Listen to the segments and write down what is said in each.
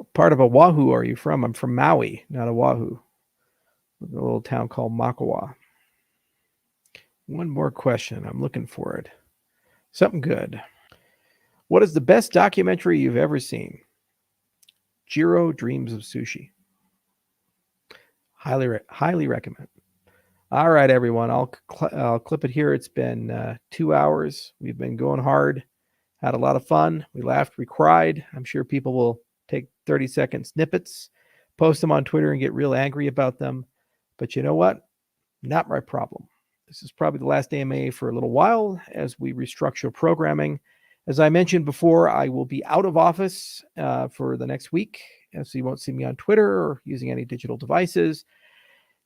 What part of Oahu are you from? I'm from Maui, not Oahu. A little town called Makawa. One more question. I'm looking for it. Something good. What is the best documentary you've ever seen? Jiro Dreams of Sushi. Highly recommend. All right, everyone. I'll clip it here. It's been 2 hours. We've been going hard. Had a lot of fun. We laughed. We cried. I'm sure people will take 30-second snippets, post them on Twitter, and get real angry about them. But you know what? Not my problem. This is probably the last AMA for a little while as we restructure programming. As I mentioned before, I will be out of office for the next week, so you won't see me on Twitter or using any digital devices,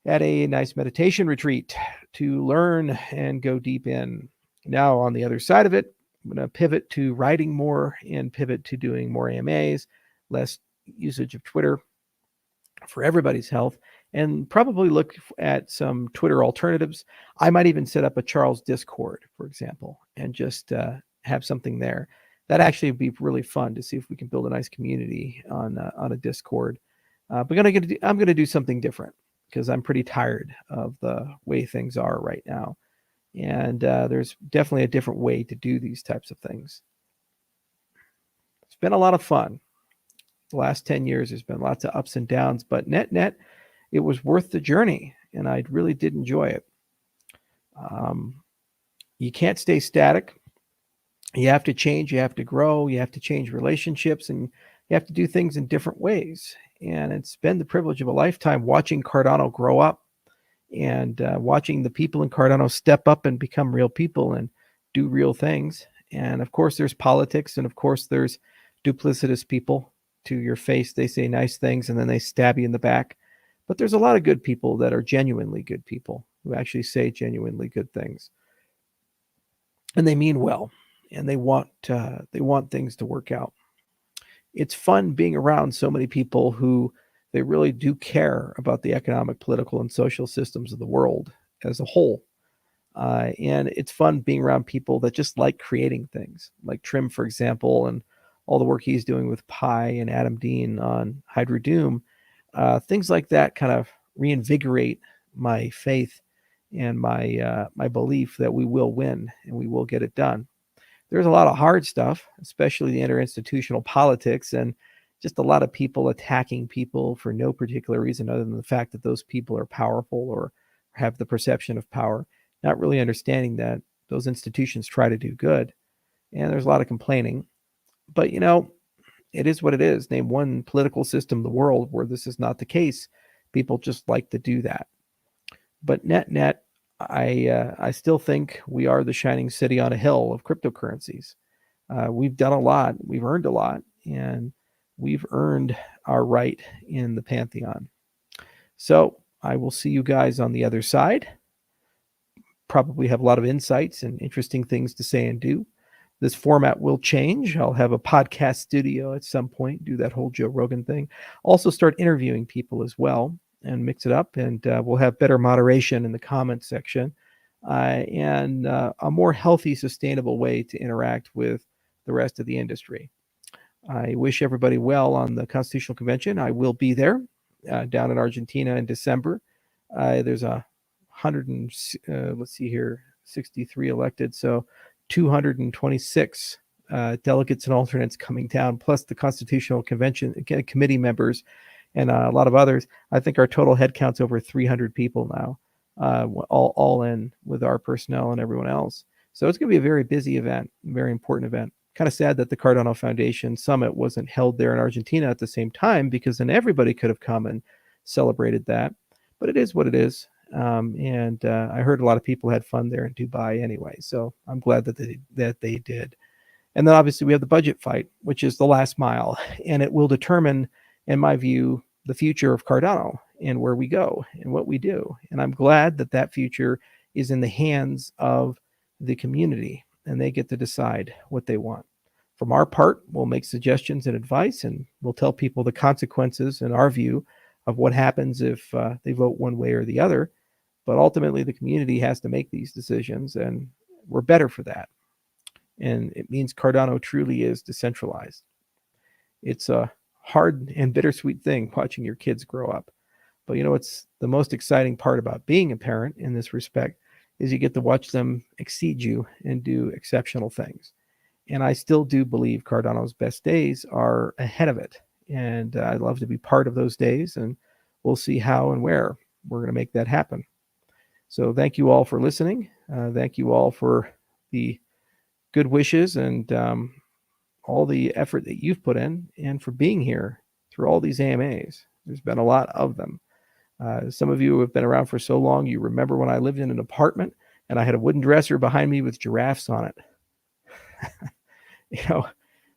at a nice meditation retreat to learn and go deep in. Now, on the other side of it, I'm going to pivot to writing more and pivot to doing more AMAs, less usage of Twitter for everybody's health, and probably look at some Twitter alternatives. I might even set up a Charles Discord, for example, and just have something there. That actually would be really fun to see if we can build a nice community on a Discord. But I'm going to do something different because I'm pretty tired of the way things are right now. And there's definitely a different way to do these types of things. It's been a lot of fun. The last 10 years, there's been lots of ups and downs, but net, it was worth the journey, and I really did enjoy it. You can't stay static. You have to change, you have to grow, you have to change relationships, and you have to do things in different ways. And it's been the privilege of a lifetime watching Cardano grow up and watching the people in Cardano step up and become real people and do real things. And of course, there's politics, and of course, there's duplicitous people. To your face, they say nice things, and then they stab you in the back. But there's a lot of good people that are genuinely good people who actually say genuinely good things. And they mean well, and they want things to work out. It's fun being around so many people who they really do care about the economic, political, and social systems of the world as a whole. And it's fun being around people that just like creating things, like Trim, for example, and all the work he's doing with Pi and Adam Dean on Hydra Doom. Things like that kind of reinvigorate my faith and my belief that we will win and we will get it done. There's a lot of hard stuff, especially the interinstitutional politics and just a lot of people attacking people for no particular reason other than the fact that those people are powerful or have the perception of power, not really understanding that those institutions try to do good. And there's a lot of complaining. But, it is what it is. Name one political system in the world where this is not the case. People just like to do that. But net, I still think we are the shining city on a hill of cryptocurrencies. We've done a lot. We've earned a lot. And we've earned our right in the pantheon. So I will see you guys on the other side. Probably have a lot of insights and interesting things to say and do. This format will change. I'll have a podcast studio at some point, do that whole Joe Rogan thing. Also start interviewing people as well and mix it up. And we'll have better moderation in the comments section and a more healthy, sustainable way to interact with the rest of the industry. I wish everybody well on the Constitutional Convention. I will be there down in Argentina in December. There's 63 elected. So 226 delegates and alternates coming down, plus the Constitutional Convention committee members and a lot of others. I think our total head count's over 300 people now, all in with our personnel and everyone else. So it's going to be a very busy event, very important event. Kind of sad that the Cardano Foundation Summit wasn't held there in Argentina at the same time, because then everybody could have come and celebrated that. But it is what it is. And I heard a lot of people had fun there in Dubai anyway, so I'm glad that they did. And then obviously we have the budget fight, which is the last mile, and it will determine, in my view, the future of Cardano and where we go and what we do. And I'm glad that that future is in the hands of the community, and they get to decide what they want. From our part, we'll make suggestions and advice, and we'll tell people the consequences, in our view, of what happens if they vote one way or the other. But ultimately, the community has to make these decisions, and we're better for that. And it means Cardano truly is decentralized. It's a hard and bittersweet thing watching your kids grow up. But what's the most exciting part about being a parent in this respect is you get to watch them exceed you and do exceptional things. And I still do believe Cardano's best days are ahead of it. And I'd love to be part of those days, and we'll see how and where we're going to make that happen. So thank you all for listening. Thank you all for the good wishes and all the effort that you've put in, and for being here through all these AMAs. There's been a lot of them. Some of you have been around for so long, you remember when I lived in an apartment and I had a wooden dresser behind me with giraffes on it.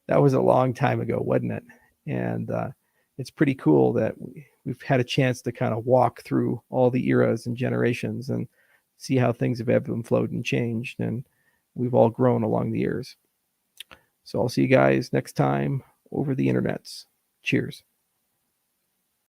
That was a long time ago, wasn't it? And it's pretty cool that we've had a chance to kind of walk through all the eras and generations and see how things have ebbed and flowed and changed. And we've all grown along the years. So I'll see you guys next time over the internets. Cheers.